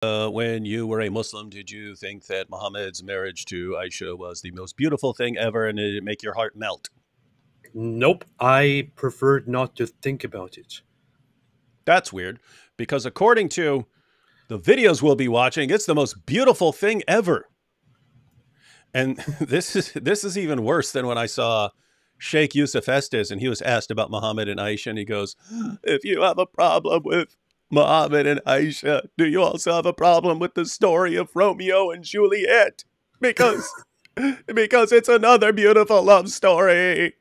When you were a Muslim, did you think that Muhammad's marriage to Aisha was the most beautiful thing ever, and did it make your heart melt? Nope, I preferred not to think about it. That's weird, because according to the videos we'll be watching, it's the most beautiful thing ever. And this is even worse than when I saw Sheikh Yusuf Estes, and he was asked about Muhammad and Aisha, and he goes, "If you have a problem with Muhammad and Aisha, do you also have a problem with the story of Romeo and Juliet? Because it's another beautiful love story.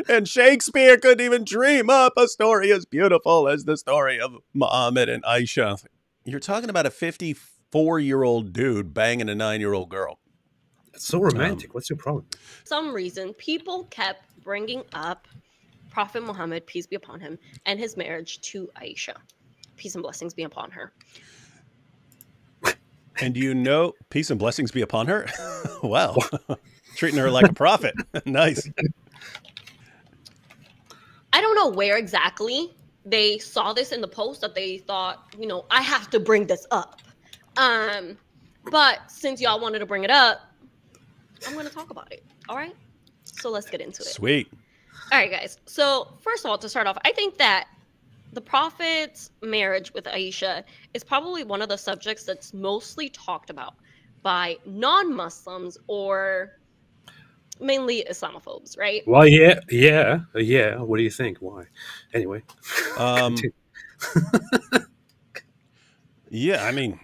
And Shakespeare couldn't even dream up a story as beautiful as the story of Muhammad and Aisha." You're talking about a 54-year-old dude banging a 9-year-old girl. It's so romantic. What's your problem? For some reason, people kept bringing up Prophet Muhammad, peace be upon him, and his marriage to Aisha. Peace and blessings be upon her. And you know, peace and blessings be upon her? Wow. Treating her like a prophet. Nice. I don't know where exactly they saw this in the post that they thought, I have to bring this up. But since y'all wanted to bring it up, I'm going to talk about it. All right? So let's get into it. Sweet. All right, guys. So first of all, to start off, I think that the Prophet's marriage with Aisha is probably one of the subjects that's mostly talked about by non-Muslims or mainly Islamophobes, right? Well, yeah. What do you think? Why? Anyway. Yeah, I mean,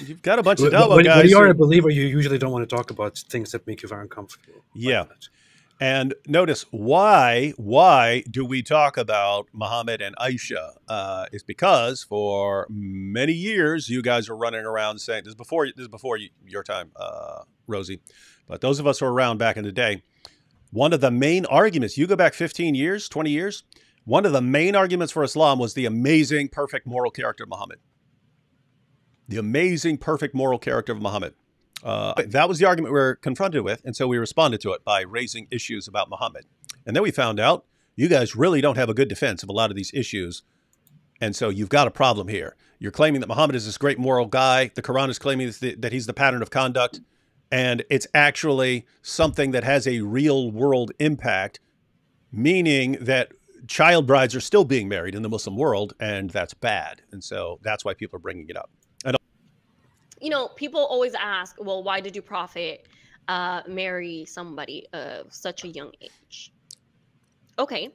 you've got a bunch of When guys. you are a believer, you usually don't want to talk about things that make you very uncomfortable. Yeah. Like that. And notice why do we talk about Muhammad and Aisha? It's because for many years you guys are running around saying this is before your time, Rosie, but those of us who were around back in the day, one of the main arguments, you go back 15 years, 20 years, one of the main arguments for Islam was the amazing, perfect moral character of Muhammad. The amazing, perfect moral character of Muhammad. That was the argument we were confronted with, and so we responded to it by raising issues about Muhammad. And then we found out you guys really don't have a good defense of a lot of these issues, and so you've got a problem here. You're claiming that Muhammad is this great moral guy. The Quran is claiming that he's the pattern of conduct, and it's actually something that has a real-world impact, meaning that child brides are still being married in the Muslim world, and that's bad. And so that's why people are bringing it up. People always ask, well, why did your Prophet marry somebody of such a young age? Okay.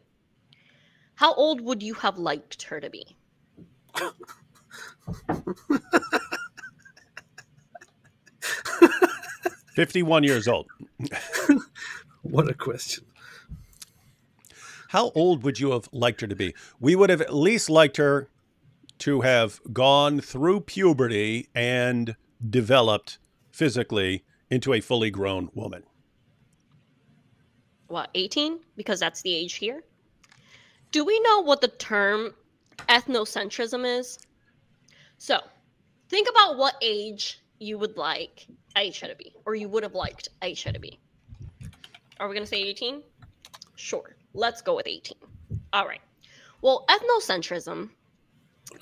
How old would you have liked her to be? 51 years old. What a question. How old would you have liked her to be? We would have at least liked her to have gone through puberty and developed physically into a fully grown woman. What, 18? Because that's the age here. Do we know what the term ethnocentrism is? So, think about what age you would like Aisha to be, or you would have liked Aisha to be. Are we going to say 18? Sure. Let's go with 18. All right. Well, ethnocentrism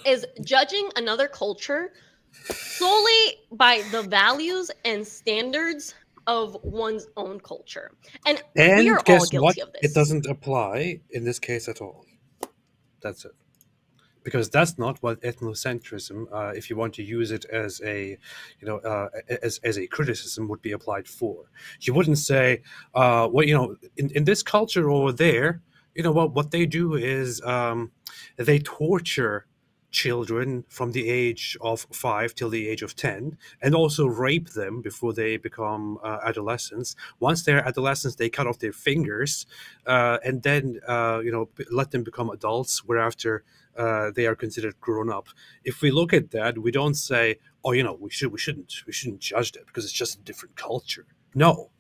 is judging another culture solely by the values and standards of one's own culture. And we are all guilty of this. It doesn't apply in this case at all. That's it. Because that's not what ethnocentrism, if you want to use it as a, as a criticism, would be applied for. You wouldn't say, in this culture over there, what they do is they torture children from the age of 5 till the age of 10, and also rape them before they become adolescents. Once they're adolescents, they cut off their fingers, and then let them become adults, whereafter they are considered grown up. If we look at that, we don't say, oh, we shouldn't judge that because it's just a different culture. No.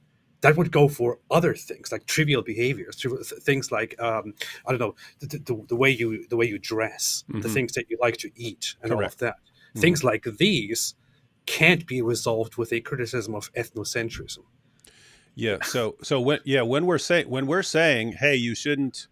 That would go for other things like trivial behaviors, things like I don't know, the way you dress, Mm-hmm. the things that you like to eat, and Correct. all of that. Mm-hmm. Things like these can't be resolved with a criticism of ethnocentrism. Yeah. So when we're saying, hey, you shouldn't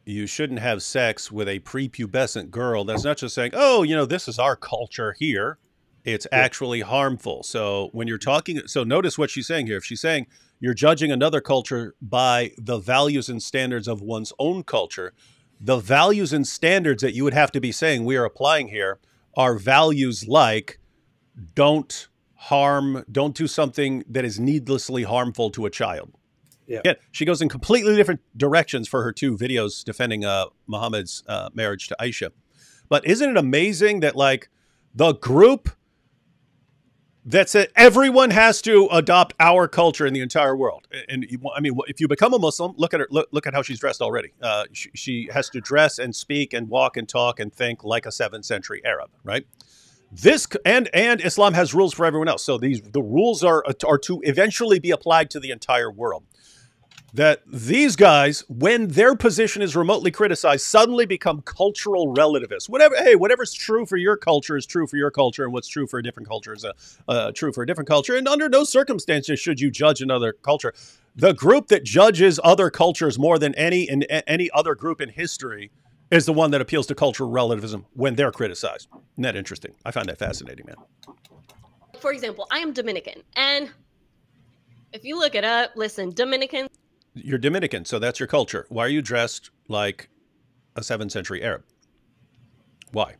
you shouldn't have sex with a prepubescent girl, that's not just saying, oh, you know, this is our culture here. It's actually harmful. So when you're talking, so notice what she's saying here. If she's saying you're judging another culture by the values and standards of one's own culture, the values and standards that you would have to be saying we are applying here are values like don't harm, don't do something that is needlessly harmful to a child. Yeah, she goes in completely different directions for her 2 videos defending Muhammad's marriage to Aisha. But isn't it amazing that like the group that said everyone has to adopt our culture in the entire world? And I mean, if you become a Muslim, look at her. Look at how she's dressed already. She has to dress and speak and walk and talk and think like a 7th century Arab, right? This and Islam has rules for everyone else. So the rules are to eventually be applied to the entire world. That these guys, when their position is remotely criticized, suddenly become cultural relativists. Whatever's true for your culture is true for your culture, and what's true for a different culture is true for a different culture. And under no circumstances should you judge another culture. The group that judges other cultures more than any other group in history is the one that appeals to cultural relativism when they're criticized. Isn't that interesting? I find that fascinating, man. For example, I am Dominican, and if you look it up, listen, Dominicans. You're Dominican, so that's your culture. Why are you dressed like a 7th century Arab? Why?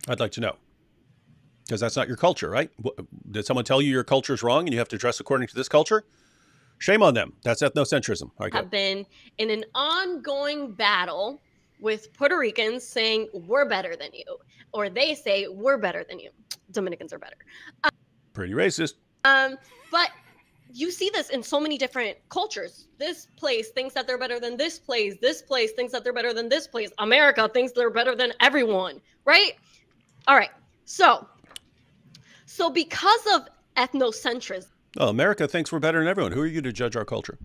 I'd like to know. Because that's not your culture, right? Did someone tell you your culture is wrong and you have to dress according to this culture? Shame on them. That's ethnocentrism. Right, have been in an ongoing battle with Puerto Ricans saying we're better than you, or they say we're better than you. Dominicans are better. Pretty racist. But you see this in so many different cultures. This place thinks that they're better than this place. This place thinks that they're better than this place. America thinks they're better than everyone, right? All right. So because of ethnocentrism. Oh, America thinks we're better than everyone. Who are you to judge our culture?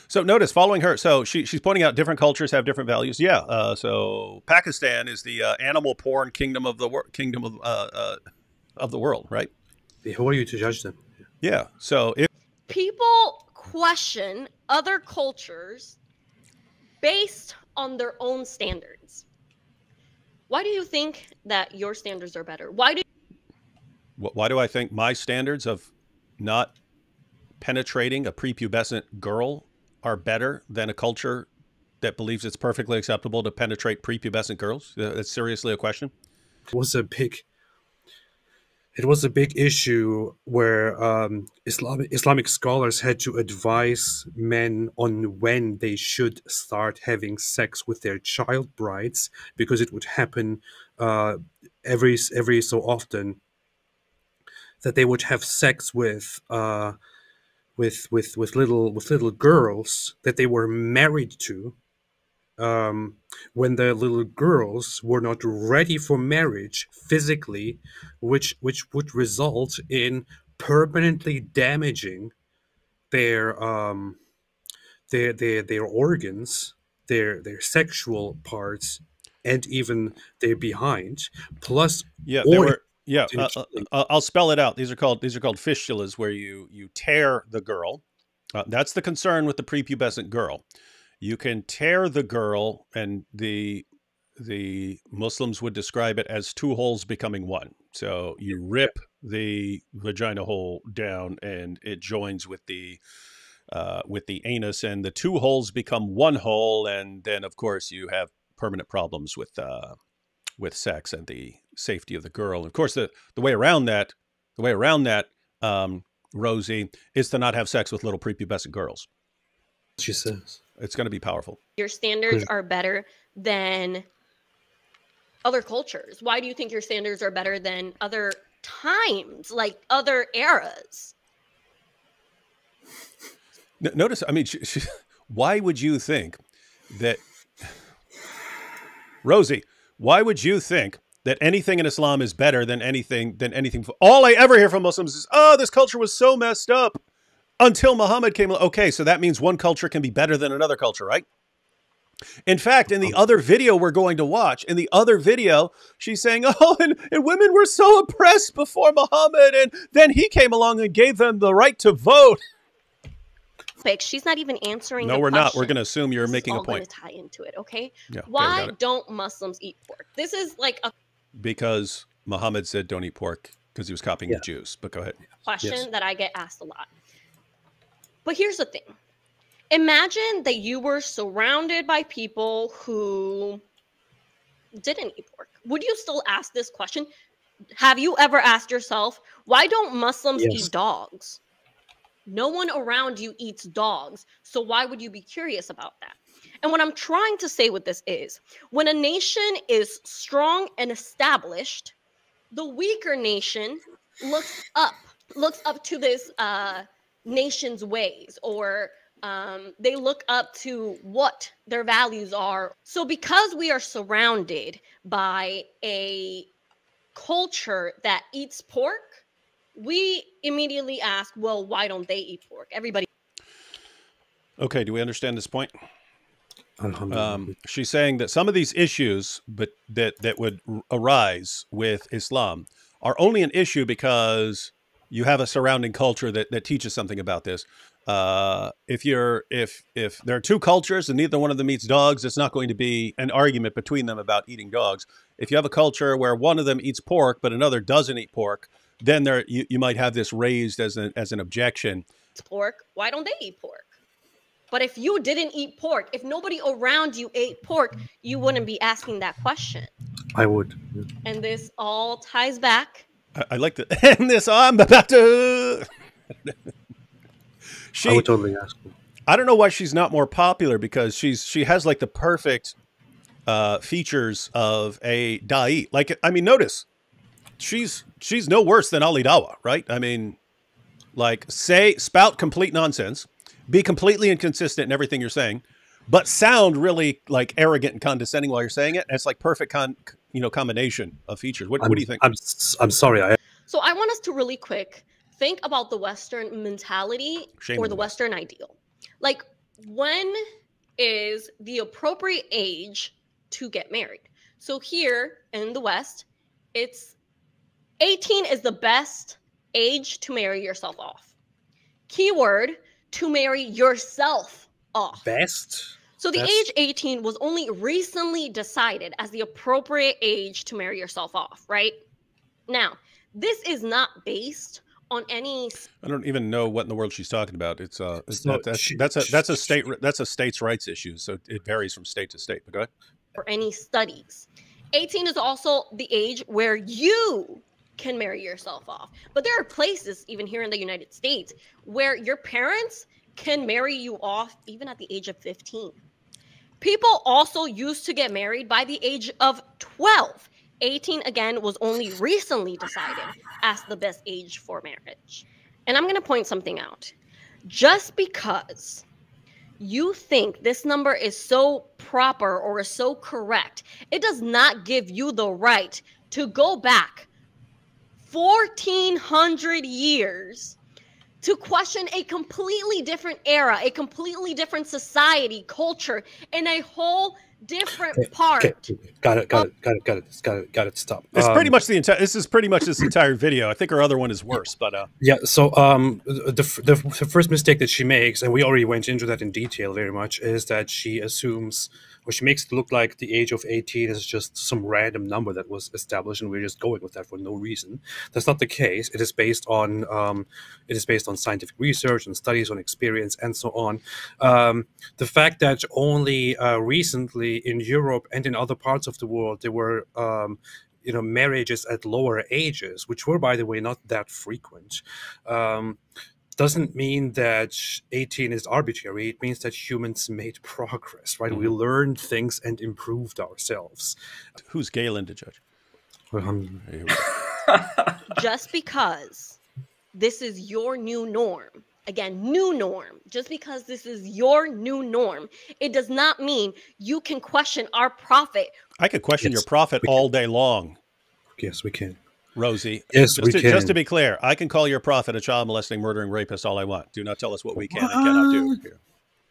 So notice following her. So she's pointing out different cultures have different values. Yeah. So Pakistan is the animal porn kingdom of the world, right? Who are you to judge them? Yeah. So if people question other cultures based on their own standards, why do you think that your standards are better? Why do I think my standards of not penetrating a prepubescent girl are better than a culture that believes it's perfectly acceptable to penetrate prepubescent girls? That's seriously a question. It was a big issue where Islamic scholars had to advise men on when they should start having sex with their child brides, because it would happen every so often that they would have sex with little girls that they were married to, when the little girls were not ready for marriage physically, which would result in permanently damaging their organs, their sexual parts, and even their behind. Plus, I'll spell it out. These are called fistulas, where you tear the girl. That's the concern with the prepubescent girl. You can tear the girl, and the Muslims would describe it as 2 holes becoming one. So you rip the vagina hole down, and it joins with the anus, and the 2 holes become 1 hole, and then of course you have permanent problems with sex and the safety of the girl. And of course, the way around that, Rosie, is to not have sex with little prepubescent girls. She says it's going to be powerful. Your standards are better than other cultures. Why do you think your standards are better than other times, like other eras? Notice, I mean, why would you think that, Rosie, why would you think that anything in Islam is better than anything? All I ever hear from Muslims is, oh, this culture was so messed up until Muhammad came. Okay, so that means one culture can be better than another culture, right? In fact, in the other video we're going to watch, she's saying, oh, and women were so oppressed before Muhammad, and then he came along and gave them the right to vote. She's not even answering No, the we're question. not. We're going to assume you're This making is a all going point. to tie into it, okay? Yeah, okay, Why got it. don't Muslims eat pork? This is like a Because Muhammad said don't eat pork because he was copying the Jews. But go ahead. question that I get asked a lot. But here's the thing. Imagine that you were surrounded by people who didn't eat pork. Would you still ask this question? Have you ever asked yourself, why don't Muslims eat dogs? No one around you eats dogs. So why would you be curious about that? And what I'm trying to say with this is, when a nation is strong and established, the weaker nation looks up to this nation's ways, or they look up to what their values are. So because we are surrounded by a culture that eats pork, we immediately ask, well, why don't they eat pork? Everybody. Okay, do we understand this point? She's saying that some of these issues but that would arise with Islam are only an issue because you have a surrounding culture that teaches something about this. If there are two cultures and neither one of them eats dogs, it's not going to be an argument between them about eating dogs. If you have a culture where one of them eats pork but another doesn't eat pork, then you might have this raised as an objection. Pork, why don't they eat pork? But if you didn't eat pork, if nobody around you ate pork, you wouldn't be asking that question. I would. And this all ties back. I like to end this. I'm about to. I would totally ask her. I don't know why she's not more popular, because she has like the perfect features of a da'i. Like, I mean, notice she's no worse than Ali Dawah, right? I mean, like, spout complete nonsense, be completely inconsistent in everything you're saying, but sound really like arrogant and condescending while you're saying it. And it's like perfect combination of features. What do you think? I'm sorry. So I want us to really quick think about the Western mentality or the Western ideal. Like, when is the appropriate age to get married? So here in the West, it's 18 is the best age to marry yourself off. Keyword, to marry yourself off. Best? So the age 18 was only recently decided as the appropriate age to marry yourself off, right? Now, this is not based on any. I don't even know what in the world she's talking about. That's a states' rights issue, so it varies from state to state. But go ahead. For any studies, 18 is also the age where you can marry yourself off. But there are places, even here in the United States, where your parents can marry you off even at the age of 15. People also used to get married by the age of 12. 18, again, was only recently decided as the best age for marriage. And I'm going to point something out. Just because you think this number is so proper or so correct, it does not give you the right to go back 1,400 years to question a completely different era, a completely different society, culture, and a whole different part. Okay. Got it. Stop. It's pretty much this is pretty much this entire video. I think her other one is worse, but yeah. So the first mistake that she makes, and we already went into that in detail very much, is that she assumes, or she makes it look like the age of 18 is just some random number that was established, and we're just going with that for no reason. That's not the case. It is based on scientific research and studies on experience and so on. The fact that only recently in Europe and in other parts of the world there were marriages at lower ages, which were, by the way, not that frequent, doesn't mean that 18 is arbitrary. It means that humans made progress, right? Mm-hmm. We learned things and improved ourselves. Who's Galen to judge? Just because this is your new norm, again, new norm, just because this is your new norm, it does not mean you can question our prophet. I could question your prophet all day long. Yes, we can. Rosie. Yes, we can. Just to be clear, I can call your prophet a child molesting, murdering rapist all I want. Do not tell us what we can and cannot do here.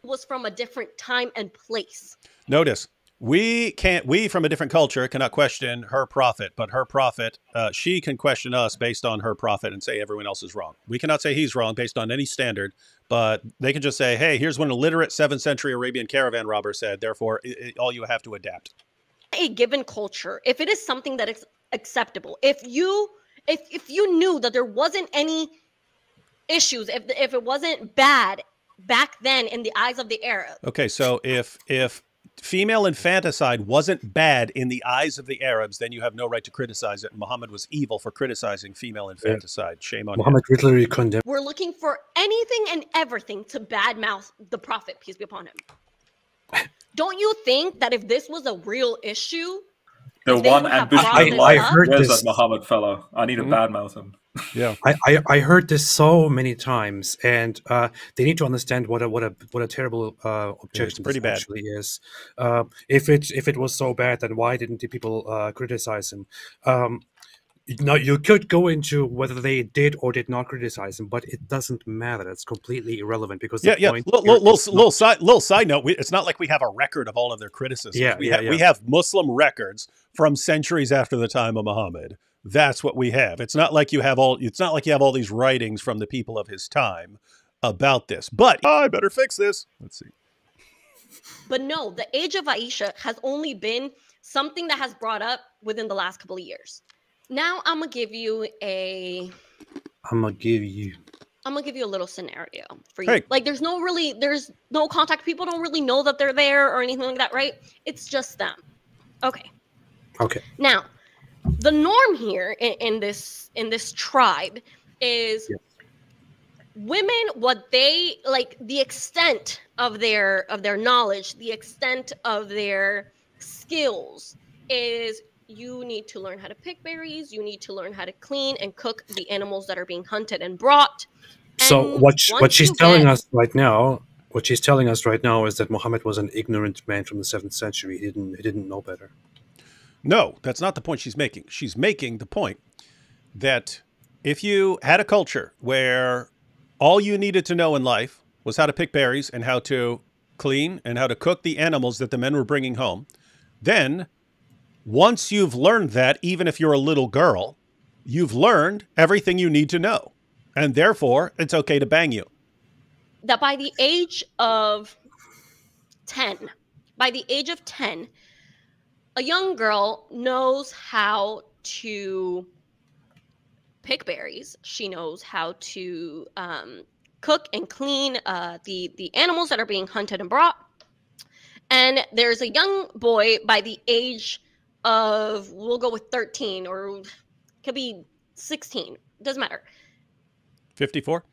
Was from a different time and place. Notice, We can't, we from a different culture cannot question her prophet, but her prophet, she can question us based on her prophet and say everyone else is wrong. We cannot say he's wrong based on any standard, but they can just say, hey, here's what an illiterate 7th century Arabian caravan robber said. Therefore, all you have to adapt. A given culture, if it is something that is acceptable, if you knew that there wasn't any issues, if it wasn't bad back then in the eyes of the Arab. Okay, so if female infanticide wasn't bad in the eyes of the Arabs, then you have no right to criticize it. And Muhammad was evil for criticizing female infanticide. Shame on him. Muhammad literally condemned. We're looking for anything and everything to badmouth the Prophet, peace be upon him. Don't you think that if this was a real issue, the one ambition in life, where's that Muhammad fellow? I need to badmouth him. Yeah, I heard this so many times, and they need to understand what a terrible objection pretty this actually is. If it was so bad, then why didn't the people criticize him? Now you could go into whether they did or did not criticize him, but it doesn't matter. It's completely irrelevant because Little side note: it's not like we have a record of all of their criticisms. We have Muslim records from centuries after the time of Muhammad. That's what we have. It's not like you have all. It's not like you have all these writings from the people of his time about this. But I better fix this. Let's see. But no, the age of Aisha has only been something that has brought up within the last couple of years. Now I'm gonna give you a little scenario for you. Hey. Like there's no contact. People don't really know that they're there or anything like that, right? It's just them. Okay. Now, the norm here in this tribe is women, what they like, the extent of their knowledge, the extent of their skills is you need to learn how to pick berries, you need to learn how to clean and cook the animals that are being hunted and brought. So what she's telling us right now is that Muhammad was an ignorant man from the 7th century. He didn't know better. No, that's not the point she's making. She's making the point that if you had a culture where all you needed to know in life was how to pick berries and how to clean and how to cook the animals that the men were bringing home, then once you've learned that, even if you're a little girl, you've learned everything you need to know. And therefore, it's okay to bang you. That by the age of 10, a young girl knows how to pick berries. She knows how to cook and clean the animals that are being hunted and brought. And there's a young boy by the age of, we'll go with 13, or could be 16. Doesn't matter. 54?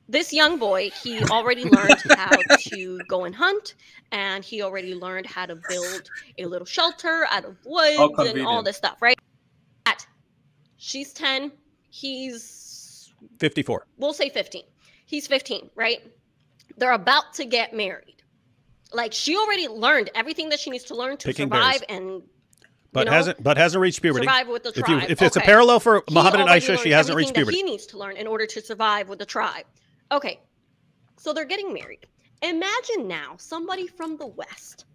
This young boy, he already learned how to go and hunt, and he already learned how to build a little shelter out of wood and all this stuff, right? She's 10, he's 54. We'll say 15. He's 15, right? They're about to get married. Like, she already learned everything that she needs to learn to survive and hasn't reached puberty. Survive with the tribe. If it's a parallel for Muhammad and Aisha, she hasn't reached puberty. He needs to learn in order to survive with the tribe. Okay, so they're getting married. Imagine now somebody from the West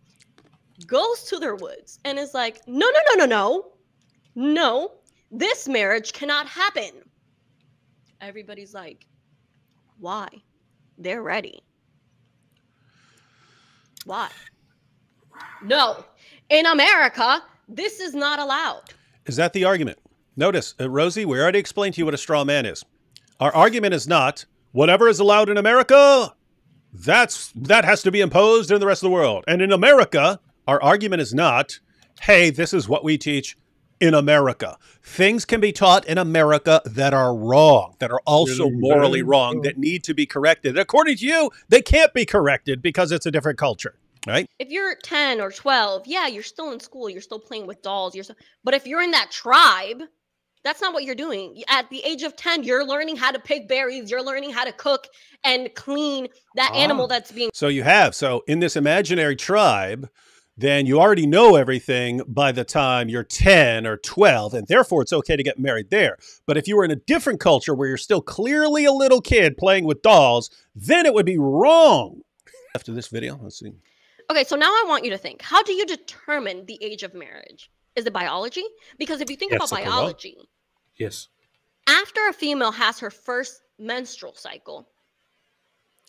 goes to their woods and is like, no, this marriage cannot happen. Everybody's like, why? They're ready. Why? No, in America, this is not allowed. Is that the argument? Notice, Rosie, we already explained to you what a straw man is. Our argument is not, whatever is allowed in America, that has to be imposed in the rest of the world. And in America, our argument is not, hey, this is what we teach in America. Things can be taught in America that are wrong, that are also morally wrong, that need to be corrected. According to you, they can't be corrected because it's a different culture. Right? If you're 10 or 12, yeah, you're still in school. You're still playing with dolls. But if you're in that tribe, that's not what you're doing. At the age of 10, you're learning how to pick berries. You're learning how to cook and clean that animal that's being... So in this imaginary tribe, then you already know everything by the time you're 10 or 12, and therefore it's okay to get married there. But if you were in a different culture where you're still clearly a little kid playing with dolls, then it would be wrong. After this video, let's see. Okay, so now I want you to think. How do you determine the age of marriage? Is it biology? Because if you think about biology, yes, after a female has her first menstrual cycle,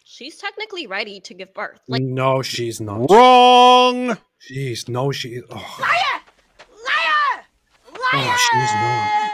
she's technically ready to give birth. Like, no, she's not. Wrong. She's no, she. Oh. Liar! Liar! Liar! Oh, she's not.